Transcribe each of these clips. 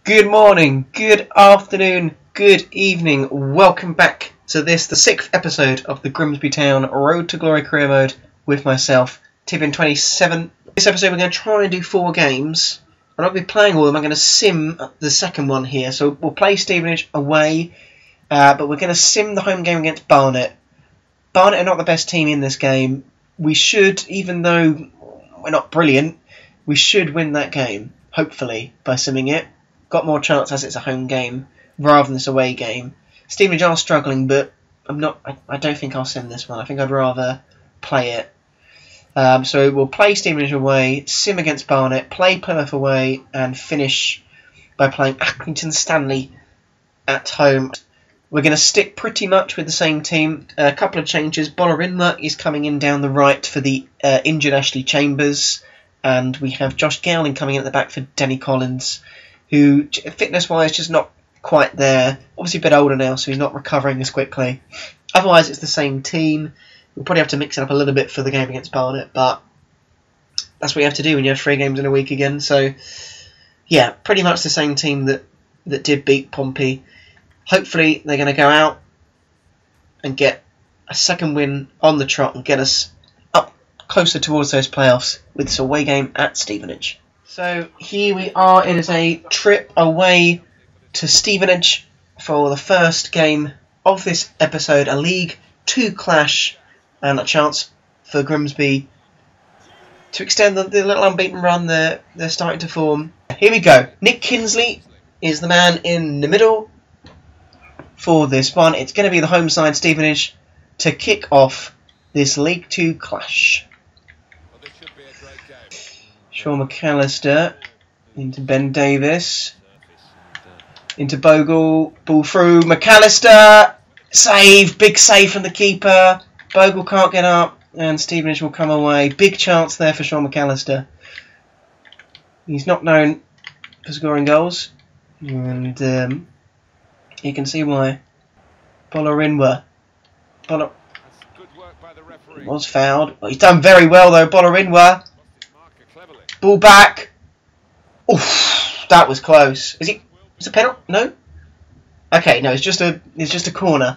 Good morning, good afternoon, good evening. Welcome back to the 6th episode of the Grimsby Town Road to Glory career mode with myself, Tibbin27. This episode we're going to try and do 4 games. I'm not going to be playing all of them, I'm going to sim the second one here. So we'll play Stevenage away, but we're going to sim the home game against Barnet. Barnet are not the best team in this game. We should, even though we're not brilliant, we should win that game, hopefully, by simming it. Got more chance as it's a home game rather than this away game. Stevenage are struggling, but I don't think I'll sim this one. I think I'd rather play it. So we'll play Stevenage away, sim against Barnet, play Plymouth away, and finish by playing Accrington Stanley at home. We're going to stick pretty much with the same team. A couple of changes. Bolerinma is coming in down the right for the injured Ashley Chambers, and we have Josh Gowling coming in at the back for Denny Collins, who, fitness-wise, just not quite there. Obviously a bit older now, so he's not recovering as quickly. Otherwise, it's the same team. We'll probably have to mix it up a little bit for the game against Barnet, but that's what you have to do when you have 3 games in a week again. So, yeah, pretty much the same team that did beat Pompey. Hopefully, they're going to go out and get a second win on the trot and get us up closer towards those playoffs with this away game at Stevenage. So here we are. It is a trip away to Stevenage for the first game of this episode. A League 2 clash and a chance for Grimsby to extend the little unbeaten run they're starting to form. Here we go. Nick Kinsley is the man in the middle for this one. It's going to be the home side, Stevenage, to kick off this League 2 clash. Sean McAllister into Ben Davis, into Bogle, ball through, McAllister, save, big save from the keeper, Bogle can't get up and Stevenage will come away. Big chance there for Sean McAllister. He's not known for scoring goals and you can see why. Bolerinwa was fouled. Well, he's done very well though, Bolerinwa. Ball back. Oof, that was close. Is it a penalty? No. Okay, no, it's just a corner.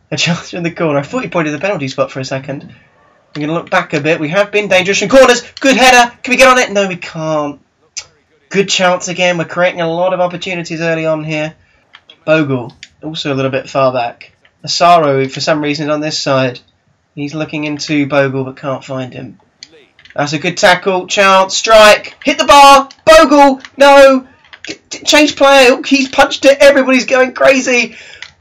A chance in the corner. I thought he pointed the penalty spot for a second. I'm going to look back a bit. We have been dangerous in corners. Good header. Can we get on it? No, we can't. Good chance again. We're creating a lot of opportunities early on here. Bogle, also a little bit far back. Asaro, for some reason, is on this side. He's looking into Bogle but can't find him. That's a good tackle. Chance. Strike. Hit the bar. Bogle. No. Change play. Oh, he's punched it. Everybody's going crazy.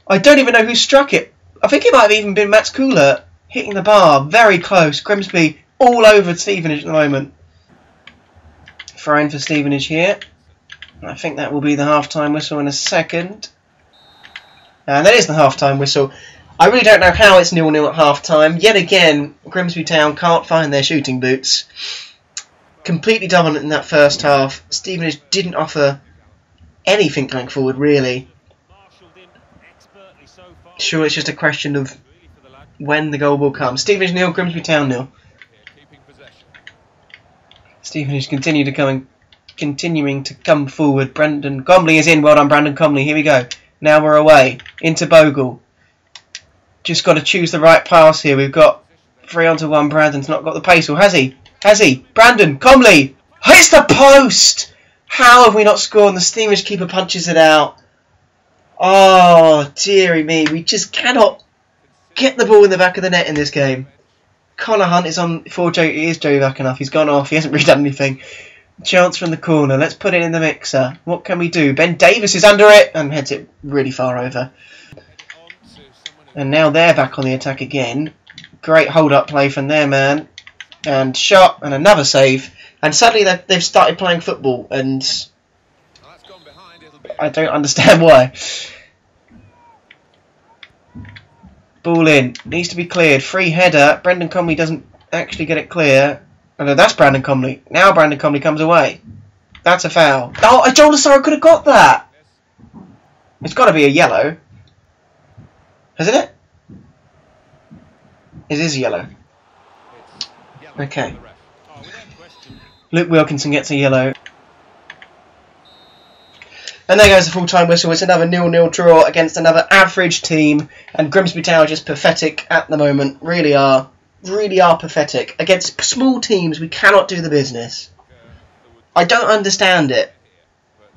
I don't even know who struck it. I think it might have even been Mats Kula hitting the bar. Very close. Grimsby all over Stevenage at the moment. Throw in for Stevenage here. I think that will be the half-time whistle in a second. And that is the half-time whistle. I really don't know how it's 0-0 at half-time. Yet again, Grimsby Town can't find their shooting boots. Completely dominant in that first half. Stevenage didn't offer anything going forward, really. Sure, it's just a question of when the goal will come. Stevenage 0, Grimsby Town 0. Stevenage continuing to come forward. Brandon Comley is in. Well done, Brandon Comley. Here we go. Now we're away. Into Bogle. Just got to choose the right pass here. We've got 3-on-1. Brandon's not got the pace, or has he? Has he? Brandon Comley hits the post. How have we not scored? And the Stevenage keeper punches it out. Oh, dearie me. We just cannot get the ball in the back of the net in this game. Connor Hunt is on for Joe. It is Joe back enough. He's gone off. He hasn't really done anything. Chance from the corner. Let's put it in the mixer. What can we do? Ben Davis is under it and heads it really far over. And now they're back on the attack again. Great hold-up play from their man. And shot and another save. And suddenly they've started playing football. And I don't understand why. Ball in. Needs to be cleared. Free header. Brendan Comley doesn't actually get it clear. Oh no, that's Brandon Comley. Now Brandon Comley comes away. That's a foul. Oh, Joel Asaro could have got that. It's got to be a yellow. Hasn't it? It is yellow. Okay. Luke Wilkinson gets a yellow. And there goes the full-time whistle. It's another 0-0 draw against another average team. And Grimsby Town are just pathetic at the moment. Really are pathetic. Against small teams, we cannot do the business. I don't understand it.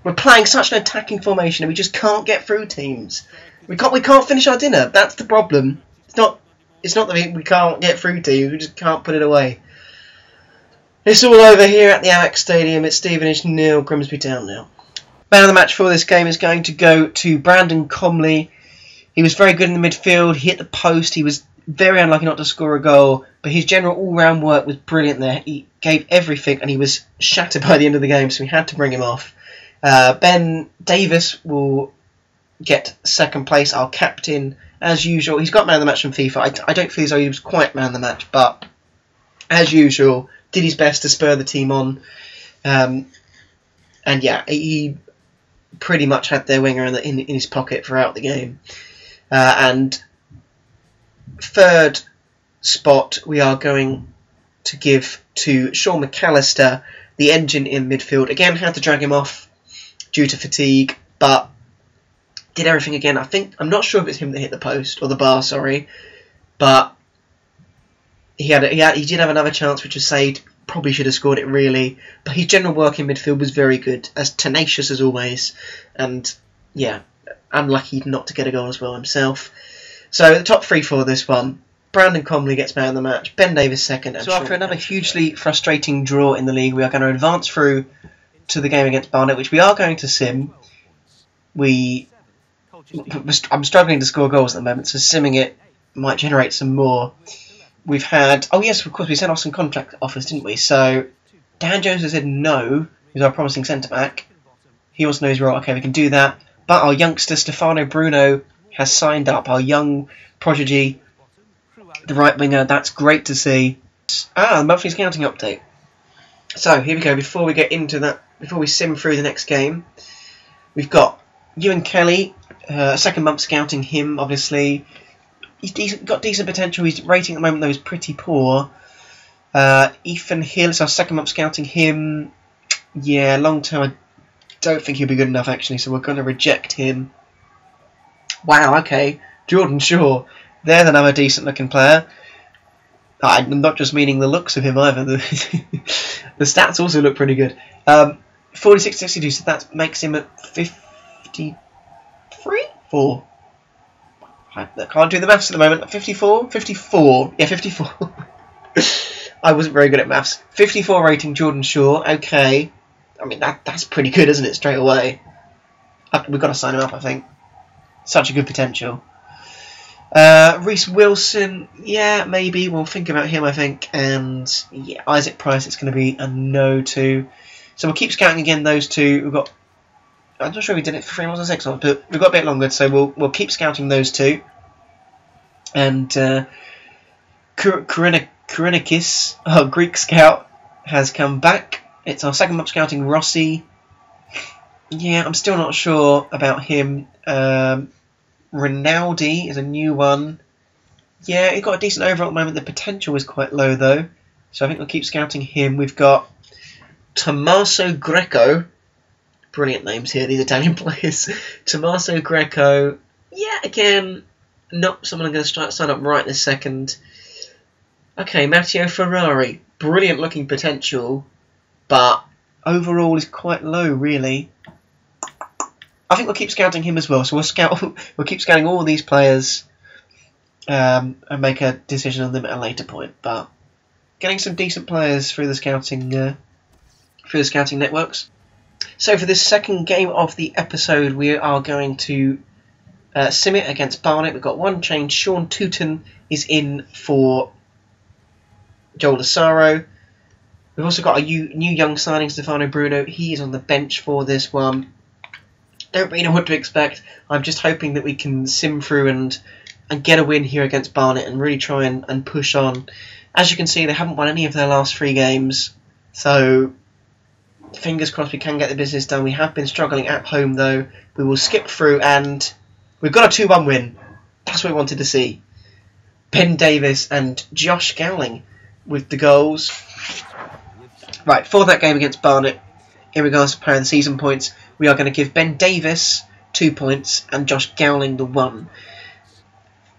We're playing such an attacking formation and we just can't get through teams. We can't finish our dinner. That's the problem. It's not that we can't get through teams. We just can't put it away. It's all over here at the Amex Stadium. It's Stevenage 0, Grimsby Town 0. Man of the match for this game is going to go to Brandon Comley. He was very good in the midfield. He hit the post. He was very unlucky not to score a goal, but his general all-round work was brilliant there. He gave everything, and he was shattered by the end of the game, so we had to bring him off. Ben Davis will get second place, our captain, as usual. He's got man of the match from FIFA. I don't feel as though he was quite man of the match, but as usual, did his best to spur the team on. And yeah, he pretty much had their winger in his pocket throughout the game. And third spot we are going to give to Sean McAllister, the engine in midfield. Again, had to drag him off due to fatigue, but did everything again. I'm not sure if it's him that hit the post, or the bar, sorry, but he did have another chance which was saved. Probably should have scored it, really, but his general work in midfield was very good, as tenacious as always, and yeah, unlucky not to get a goal as well himself. So the top three for this one: Brandon Comley gets man of the match, Ben Davis second. And so after another hugely frustrating draw in the league, we are going to advance through to the game against Barnet, which we are going to sim. I'm struggling to score goals at the moment, so simming it might generate some more. We've had... Oh, yes, of course, we sent off some contract offers, didn't we? So, Dan Jones has said no. He's our promising centre-back. He also knows we're okay, we can do that. But our youngster, Stefano Bruno, has signed up. Our young prodigy, the right winger. That's great to see. The monthly scouting update. So, here we go. Before we get into that, before we sim through the next game, we've got Ewan Kelly, second month scouting him, obviously. He's got decent potential. His rating at the moment, though, is pretty poor. Ethan Hill is our second month scouting him. Yeah, long term, I don't think he'll be good enough, actually, so we're going to reject him. Wow, okay. Jordan Shaw. There's another decent-looking player. I'm not just meaning the looks of him, either. The stats also look pretty good. 46-62, so that makes him at 53? 4. I can't do the maths at the moment. 54? 54. Yeah, 54. I wasn't very good at maths. 54 rating, Jordan Shaw. Okay. I mean, that's pretty good, isn't it, straight away? We've got to sign him up, I think. Such a good potential. Reece Wilson. Yeah, maybe. We'll think about him, I think. And yeah, Isaac Price, it's going to be a no to. So we'll keep scouting again, those two. We've got... I'm not sure we did it for 3 months or 6 months, but we've got a bit longer, so we'll keep scouting those two. And Kourenikis, our Greek scout, has come back. It's our second month scouting Rossi. Yeah, I'm still not sure about him. Rinaldi is a new one. Yeah, he's got a decent overall at the moment. The potential is quite low, though. So I think we'll keep scouting him. We've got Tommaso Greco. Brilliant names here, these Italian players. Tommaso Greco. Yeah, again, not someone I'm going to sign up right this second. Okay, Matteo Ferrari. Brilliant looking potential, but overall is quite low, really. I think we'll keep scouting him as well. So we'll keep scouting all these players and make a decision on them at a later point. But getting some decent players through the scouting networks. So for this second game of the episode, we are going to sim it against Barnet. We've got one change. Sean Tooton is in for Joel Asaro. We've also got a new young signing, Stefano Bruno. He is on the bench for this one. Don't really know what to expect. I'm just hoping that we can sim through and get a win here against Barnet and really try and push on. As you can see, they haven't won any of their last 3 games, so fingers crossed we can get the business done. We have been struggling at home, though. We will skip through, and we've got a 2-1 win. That's what we wanted to see. Ben Davis and Josh Gowling with the goals. Right, for that game against Barnet, in regards to player of the season points, we are going to give Ben Davis 2 points and Josh Gowling the 1.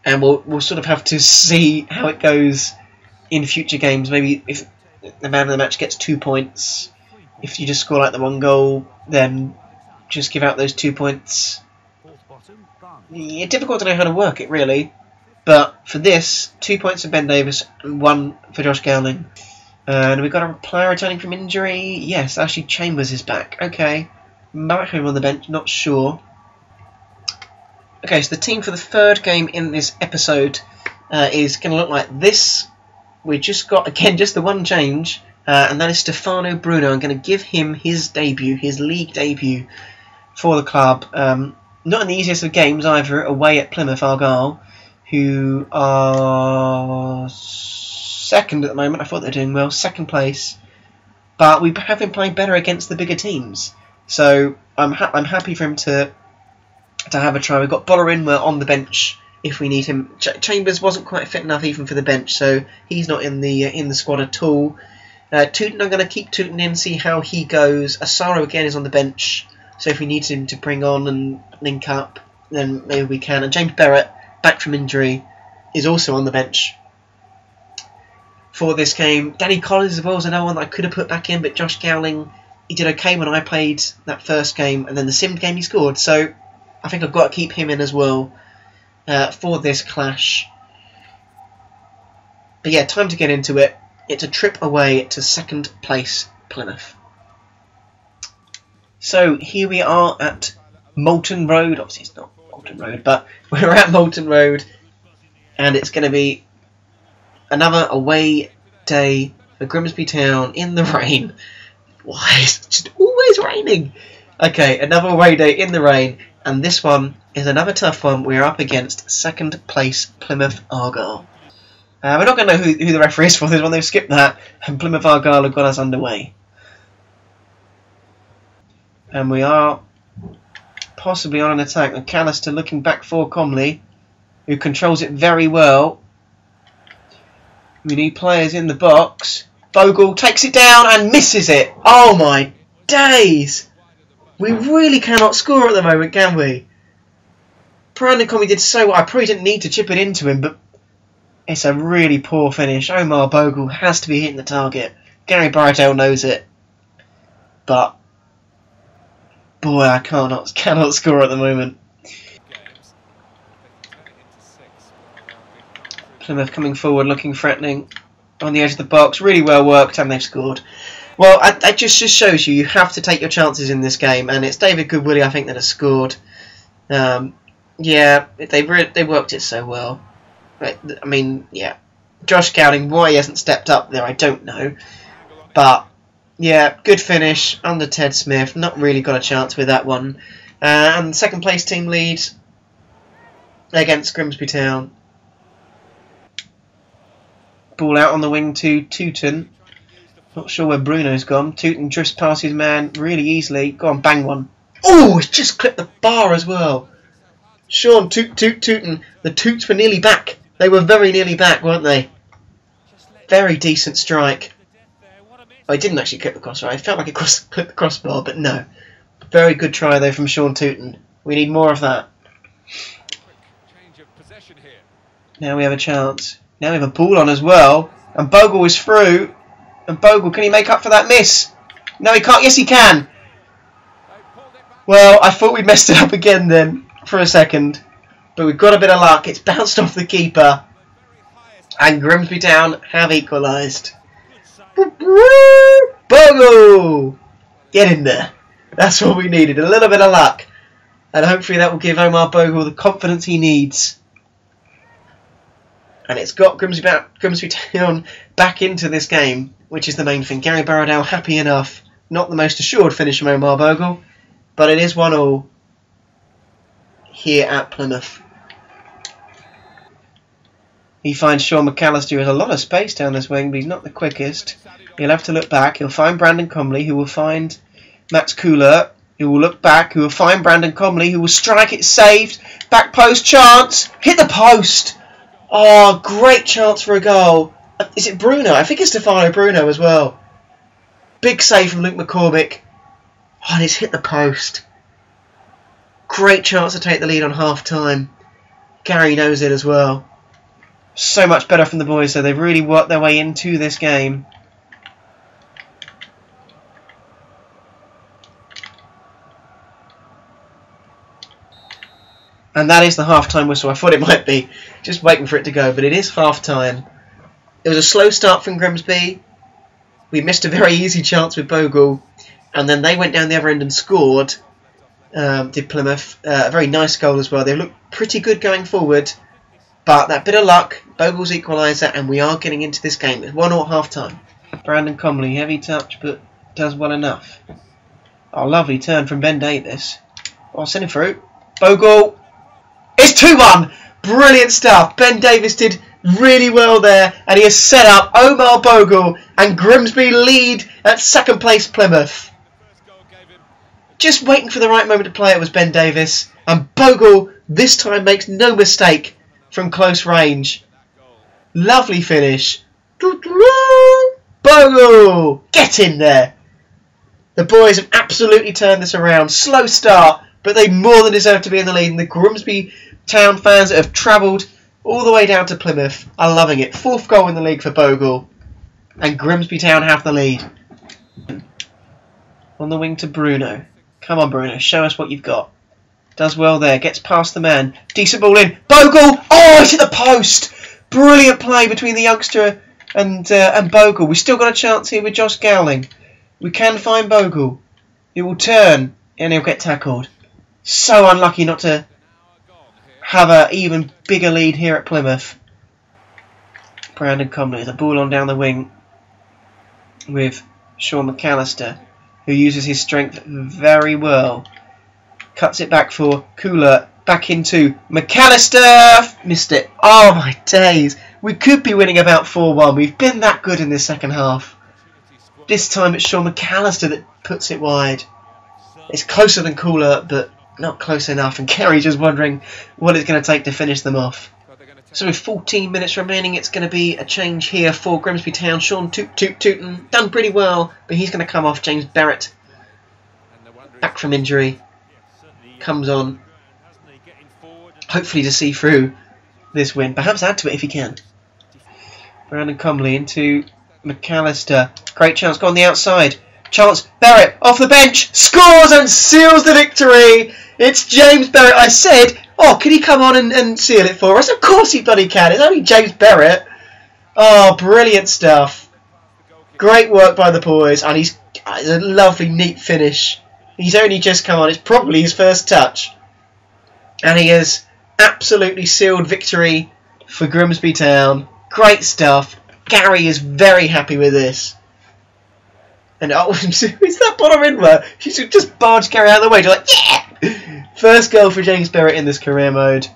And we'll sort of have to see how it goes in future games. Maybe if the man of the match gets 2 points, if you just score like the 1 goal, then just give out those 2 points. Yeah, difficult to know how to work it really. But for this, 2 points for Ben Davis and 1 for Josh Gowling. And we've got a player returning from injury. Yes, Ashley Chambers is back. Okay. Back home on the bench, not sure. Okay, so the team for the third game in this episode is going to look like this. We've just got, again, just the one change. And that is Stefano Bruno. I'm going to give him his debut, his league debut for the club. Not in the easiest of games either, away at Plymouth Argyle, who are second at the moment. I thought they were doing well, second place, but we have been playing better against the bigger teams. So I'm happy for him to have a try. We've got Bollerinwa on the bench if we need him. Chambers wasn't quite fit enough even for the bench, so he's not in the squad at all. Tooten, I'm going to keep Tooten in, see how he goes. Asaro again is on the bench, so if we need him to bring on and link up, then maybe we can. And James Barrett, back from injury, is also on the bench for this game. Danny Collins as well is another one that I could have put back in, but Josh Gowling, he did okay when I played that first game, and then the sim game he scored, so I think I've got to keep him in as well for this clash. But yeah, time to get into it. It's a trip away to second place Plymouth. So here we are at Moulton Road. Obviously it's not Moulton Road, but we're at Moulton Road, and it's going to be another away day for Grimsby Town in the rain. Why is it just always raining? Okay, another away day in the rain, and this one is another tough one. We're up against second place Plymouth Argyle. We're not going to know who the referee is for this one. They've skipped that, and Plymouth Argyle have got us underway. And we are possibly on an attack. McAllister looking back for Comley, who controls it very well. We need players in the box. Bogle takes it down and misses it. Oh my days! We really cannot score at the moment, can we? Brandon Comley did so well. I probably didn't need to chip it into him, but it's a really poor finish. Omar Bogle has to be hitting the target. Gary Barretell knows it. But boy, I cannot score at the moment. Plymouth coming forward, looking threatening on the edge of the box. Really well worked, and they've scored. Well, that just shows you have to take your chances in this game, and it's David Goodwillie, I think, that has scored. Yeah, they worked it so well. I mean, yeah. Josh Gowling, why he hasn't stepped up there, I don't know. But yeah, good finish under Ted Smith. Not really got a chance with that one. And second place team lead against Grimsby Town. Ball out on the wing to Tooten. Not sure where Bruno's gone. Tooten drifts past his man really easily. Go on, bang one. Oh, he just clipped the bar as well. Sean Tooten. The Toots were nearly back. They were very nearly back, weren't they? Very decent strike. Oh, he didn't actually clip the crossbar. It felt like it clipped the crossbar, but no. Very good try, though, from Sean Tooten. We need more of that. Now we have a chance. Now we have a ball on as well. And Bogle is through. And Bogle, can he make up for that miss? No, he can't. Yes, he can. Well, I thought we'd messed it up again then for a second. But we've got a bit of luck. It's bounced off the keeper. And Grimsby Town have equalised. Bogle! Get in there. That's what we needed. A little bit of luck. And hopefully that will give Omar Bogle the confidence he needs. And it's got Grimsby Town back into this game, which is the main thing. Gary Barretell happy enough. Not the most assured finish from Omar Bogle, but it is 1-1 here at Plymouth. He finds Sean McAllister, who has a lot of space down this wing, but he's not the quickest. He'll have to look back. He'll find Brandon Comley, who will find Max Cooler, who will look back, who will find Brandon Comley, who will strike it, saved. Back post chance. Hit the post. Oh, great chance for a goal. Is it Bruno? I think it's Stefano Bruno as well. Big save from Luke McCormick. Oh, and it's hit the post. Great chance to take the lead on half-time. Gary knows it as well. So much better from the boys, so they've really worked their way into this game. And that is the half-time whistle. I thought it might be. Just waiting for it to go, but it is half-time. It was a slow start from Grimsby. We missed a very easy chance with Bogle. And then they went down the other end and scored. Did Plymouth. A very nice goal as well. They looked pretty good going forward. But that bit of luck, Bogle's equaliser, and we are getting into this game. It's 1-0 half-time. Brandon Comley, heavy touch, but does well enough. Oh, lovely turn from Ben Davis. Oh, send him through. Bogle. It's 2-1. Brilliant stuff. Ben Davis did really well there, and he has set up Omar Bogle, and Grimsby lead at second place Plymouth. Just waiting for the right moment to play it was Ben Davis, and Bogle this time makes no mistake from close range. Lovely finish. Bogle! Get in there. The boys have absolutely turned this around. Slow start, but they more than deserve to be in the lead, and the Grimsby Town fans that have travelled all the way down to Plymouth are loving it. 4th goal in the league for Bogle, and Grimsby Town have the lead. On the wing to Bruno. Come on, Bruno, show us what you've got. Does well there, gets past the man. Decent ball in. Bogle! Oh, it's hit the post! Brilliant play between the youngster and Bogle. We've still got a chance here with Josh Gowling. We can find Bogle. He will turn and he'll get tackled. So unlucky not to have an even bigger lead here at Plymouth. Brandon Comley, the ball on down the wing with Sean McAllister, who uses his strength very well. Cuts it back for Cooler. Back into McAllister. Missed it. Oh my days. We could be winning about 4-1. We've been that good in this second half. This time it's Sean McAllister that puts it wide. It's closer than Cooler, but not close enough. And Kerry's just wondering what it's going to take to finish them off. So with 14 minutes remaining, it's going to be a change here for Grimsby Town. Sean Tooten done pretty well, but he's going to come off. James Barrett, back from injury, comes on, hopefully to see through this win. Perhaps add to it if he can. Brandon Comley into McAllister. Great chance, go on the outside. Chance, Barrett off the bench, scores and seals the victory. It's James Barrett. I said, oh, can he come on and seal it for us? Of course he bloody can. It's only James Barrett. Oh, brilliant stuff. Great work by the boys, and it's a lovely, neat finish. He's only just come on. It's probably his first touch. And he has absolutely sealed victory for Grimsby Town. Great stuff. Gary is very happy with this. And oh, is that bottom inlet? She should just barge Gary out of the way. She's like, yeah! First goal for James Barrett in this career mode.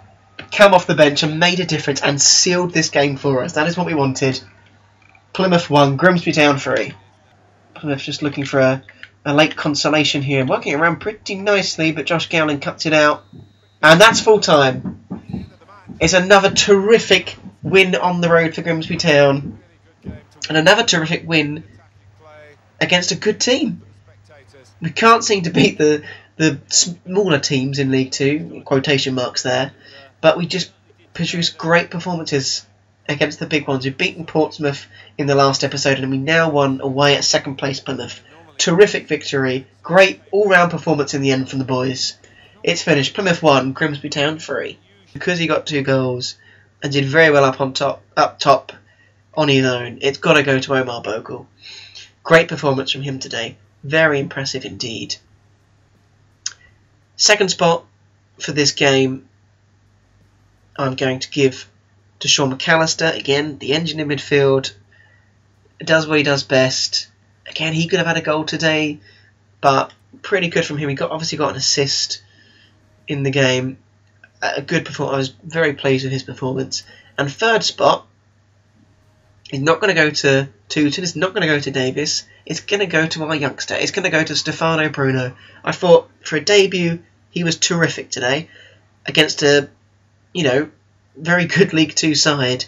Come off the bench and made a difference and sealed this game for us. That is what we wanted. Plymouth 1, Grimsby Town 3. Plymouth just looking for a late consolation here. Working around pretty nicely, but Josh Gowling cuts it out. And that's full time. It's another terrific win on the road for Grimsby Town. And another terrific win against a good team. We can't seem to beat the smaller teams in League 2, quotation marks there, but we just produce great performances against the big ones. We've beaten Portsmouth in the last episode, and we now won away at second place Plymouth. Terrific victory, great all-round performance in the end from the boys. It's finished, Plymouth 1, Grimsby Town 3. Because he got 2 goals and did very well up top on his own, it's got to go to Omar Bogle. Great performance from him today. Very impressive indeed. Second spot for this game, I'm going to give to Sean McAllister. Again, the engine in midfield. Does what he does best. Again, he could have had a goal today, but pretty good from him. He obviously got an assist in the game. A good performance. I was very pleased with his performance. And third spot is not going to go to Tooten. It's not going to go to Davis. It's going to go to our youngster. It's going to go to Stefano Bruno. I thought for a debut, he was terrific today against a, very good League 2 side.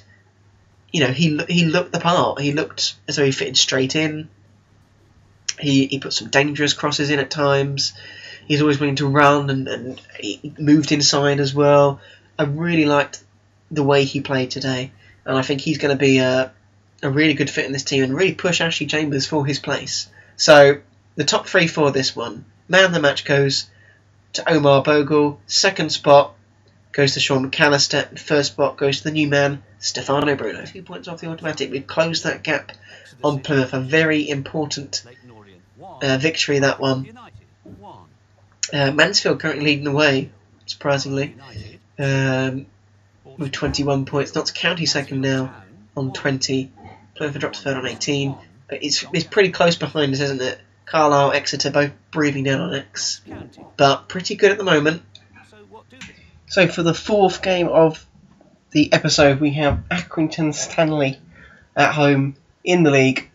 He looked the part. He looked as though he fitted straight in. He put some dangerous crosses in at times. He's always willing to run and he moved inside as well. I really liked the way he played today, and I think he's going to be a really good fit in this team and really push Ashley Chambers for his place. So the top 3 for this one. Man of the match goes to Omar Bogle. Second spot goes to Sean McAllister. And first spot goes to the new man, Stefano Bruno. 2 points off the automatic. We've closed that gap on Plymouth. A very important victory, that one. Mansfield currently leading the way, surprisingly, with 21 points. Notts County second now on 20. Plymouth dropped third on 18. But it's pretty close behind us, isn't it? Carlisle, Exeter both breathing down on X, but pretty good at the moment. So for the 4th game of the episode, we have Accrington Stanley at home in the league.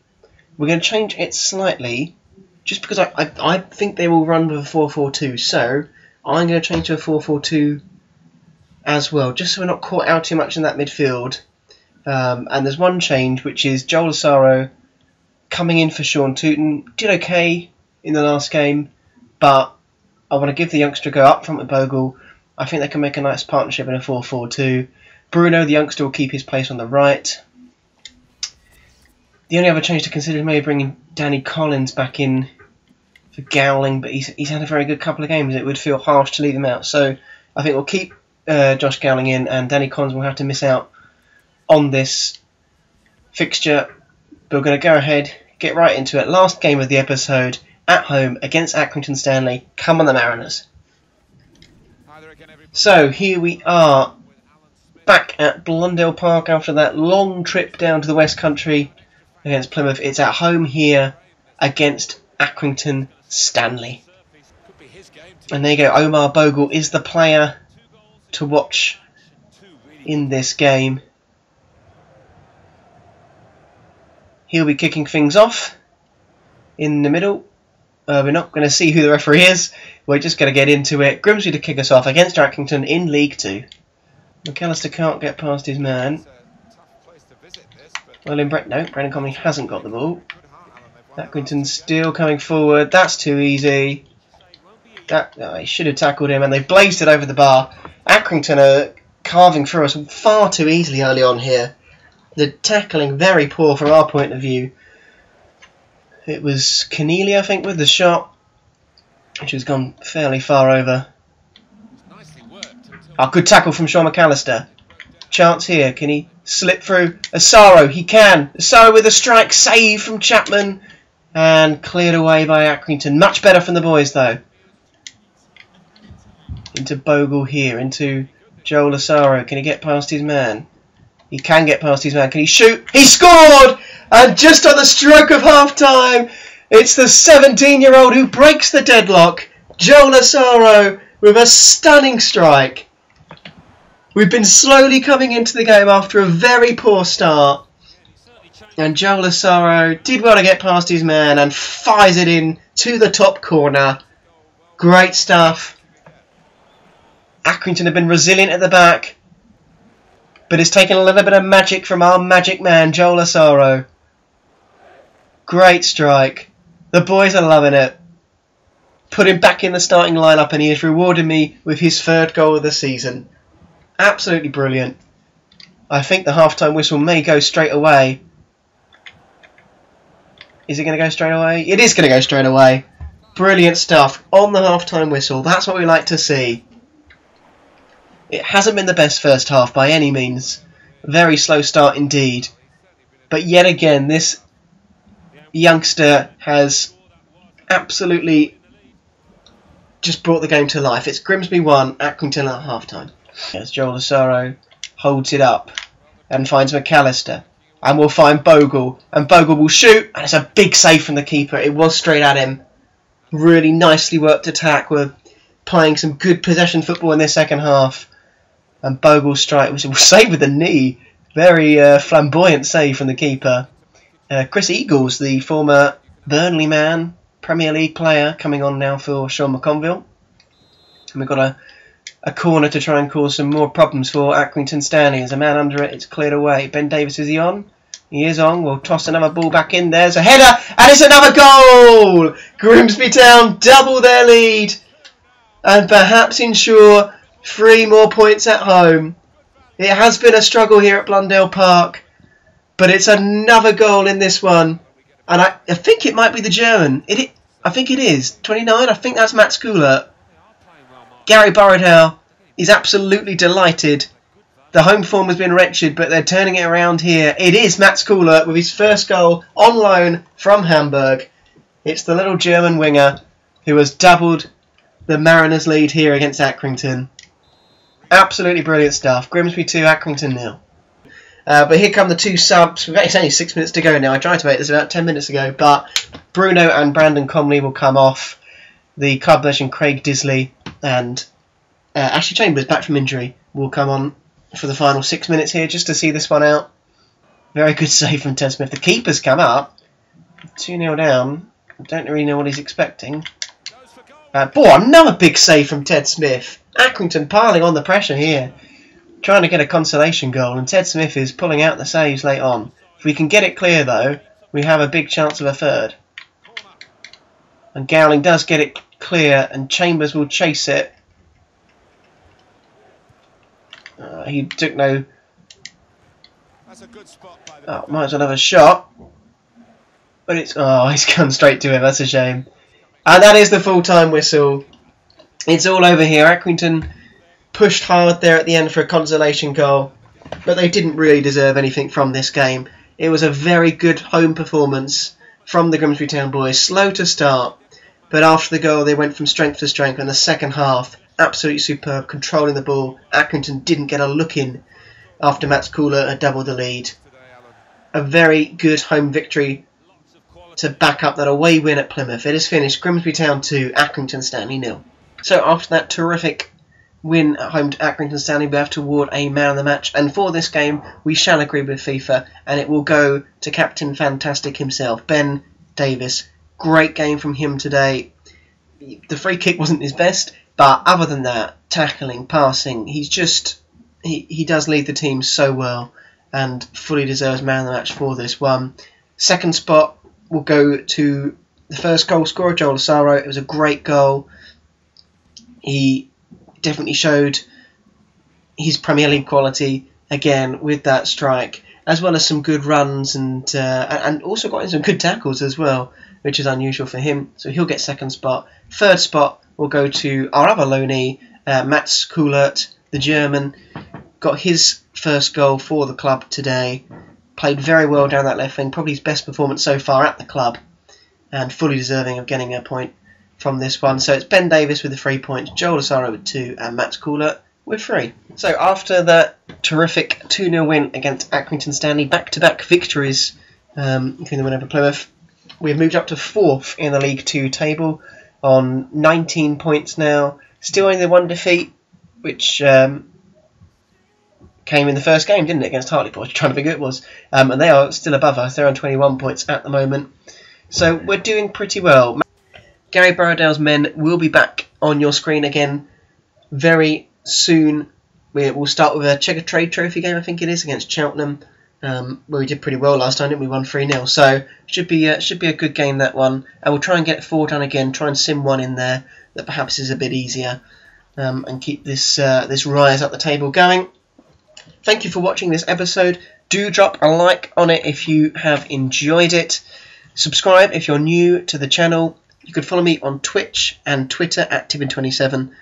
We're going to change it slightly, just because I think they will run with a 4-4-2. So I'm going to change to a 4-4-2 as well, just so we're not caught out too much in that midfield. And there's one change, which is Joel Asaro coming in for Sean Tooten. Did okay in the last game, but I want to give the youngster a go up front with Bogle. I think they can make a nice partnership in a 4-4-2. Bruno, the youngster, will keep his place on the right. The only other change to consider is maybe bringing Danny Collins back in for Gowling, but he's had a very good couple of games. It would feel harsh to leave him out. So I think we'll keep Josh Gowling in, and Danny Collins will have to miss out on this fixture. But we're going to go ahead, get right into it. Last game of the episode, at home against Accrington Stanley. Come on the Mariners. So here we are, back at Blundell Park after that long trip down to the West Country against Plymouth. It's at home here against Accrington Stanley. And there you go, Omar Bogle is the player to watch in this game. He'll be kicking things off in the middle. We're not going to see who the referee is. We're just going to get into it. Grimsby to kick us off against Accrington in League 2. McAllister can't get past his man. Well, Brendan Comley hasn't got the ball. Accrington still coming forward. That's too easy. He should have tackled him, and they've blazed it over the bar. Accrington are carving through us far too easily early on here. The tackling very poor from our point of view. It was Keneally, I think, with the shot, which has gone fairly far over. Good tackle from Sean McAllister. Chance here. Can he slip through? Asaro, he can. Asaro with a strike. Save from Chapman. And cleared away by Accrington. Much better from the boys, though. Into Bogle here. Into Joel Asaro. Can he get past his man? He can get past his man. Can he shoot? He scored! And just on the stroke of half-time, it's the 17-year-old who breaks the deadlock. Joel Asaro with a stunning strike. We've been slowly coming into the game after a very poor start. And Joel Asaro did well to get past his man and fires it in to the top corner. Great stuff. Accrington have been resilient at the back, but it's taken a little bit of magic from our magic man, Joel Asaro. Great strike. The boys are loving it. Put him back in the starting lineup and he has rewarded me with his 3rd goal of the season. Absolutely brilliant. I think the half-time whistle may go straight away. Is it going to go straight away? It is going to go straight away. Brilliant stuff on the half-time whistle. That's what we like to see. It hasn't been the best first half by any means. Very slow start indeed. But yet again, this youngster has absolutely just brought the game to life. It's Grimsby 1, Accrington at half-time. As Joel Asaro holds it up and finds McAllister. And we'll find Bogle. And Bogle will shoot. And it's a big save from the keeper. It was straight at him. Really nicely worked attack. We're playing some good possession football in this second half. And Bogle's strike was saved with the knee. Very flamboyant save from the keeper. Chris Eagles, the former Burnley man, Premier League player, coming on now for Sean McConville. And we've got a corner to try and cause some more problems for Accrington Stanley. There's a man under it. It's cleared away. Ben Davis, is he on? He is on. We'll toss another ball back in. There's a header. And it's another goal! Grimsby Town double their lead and perhaps ensure 3 more points at home. It has been a struggle here at Blundell Park, but it's another goal in this one. And I think it might be the German. I think it is. 29, I think that's Matt Schooler. Gary Borrowdale is absolutely delighted. The home form has been wretched, but they're turning it around here. It is Matt Schooler with his first goal on loan from Hamburg. It's the little German winger who has doubled the Mariners' lead here against Accrington. Absolutely brilliant stuff. Grimsby 2, Accrington 0. But here come the 2 subs. It's only 6 minutes to go now. I tried to make this about 10 minutes ago, but Bruno and Brandon Comley will come off. The club version Craig Disley and Ashley Chambers, back from injury, will come on for the final 6 minutes here just to see this one out. Very good save from Ted Smith. The keeper's come up. 2-0 down. I don't really know what he's expecting. Another big save from Ted Smith. Accrington piling on the pressure here, trying to get a consolation goal, and Ted Smith is pulling out the saves late on. If we can get it clear though, we have a big chance of a third. And Gowling does get it clear, and Chambers will chase it. He took no... might as well have a shot. But it's... he's gone straight to him, that's a shame. And that is the full-time whistle. It's all over here. Accrington pushed hard there at the end for a consolation goal, but they didn't really deserve anything from this game. It was a very good home performance from the Grimsby Town boys. Slow to start, but after the goal they went from strength to strength in the second half. Absolutely superb, controlling the ball. Accrington didn't get a look in after Matt Schooler had doubled the lead. A very good home victory to back up that away win at Plymouth. It is finished Grimsby Town 2, Accrington Stanley 0. So after that terrific win at home to Accrington Stanley, we have to award a man of the match. And for this game, we shall agree with FIFA, and it will go to Captain Fantastic himself, Ben Davis. Great game from him today. The free kick wasn't his best, but other than that, tackling, passing, he does lead the team so well, and fully deserves man of the match for this one. Second spot will go to the first goal scorer, Joel Asaro. It was a great goal. He definitely showed his Premier League quality again with that strike, as well as some good runs and also got in some good tackles as well, which is unusual for him. So he'll get second spot. Third spot will go to our other loanee, Mats Kuhlert, the German. Got his first goal for the club today. Played very well down that left wing, probably his best performance so far at the club, and fully deserving of getting a point from this one. So it's Ben Davis with the 3 points, Joel Asaro with 2, and Mats Kuhlert with 3. So after that terrific 2-0 win against Accrington Stanley, back-to-back victories, including the win over Plymouth, we've moved up to 4th in the League 2 table on 19 points now. Still only the one defeat, which came in the first game, didn't it, against Hartlepool? I was trying to figure it was. And they are still above us. They're on 21 points at the moment. So we're doing pretty well. Gary Borrowdale's men will be back on your screen again very soon. We'll start with a Checker Trade Trophy game, I think it is, against Cheltenham, where we did pretty well last time, didn't we? We won 3-0. So should be a good game, that one. And we'll try and get 4 done again. Try and sim one in there that perhaps is a bit easier, and keep this rise up the table going. Thank you for watching this episode. Do drop a like on it if you have enjoyed it. Subscribe if you're new to the channel. You can follow me on Twitch and Twitter at Tibbin27.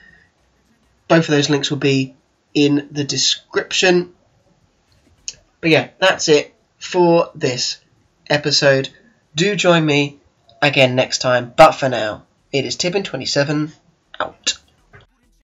Both of those links will be in the description. But yeah, that's it for this episode. Do join me again next time. But for now, it is Tibbin27 out.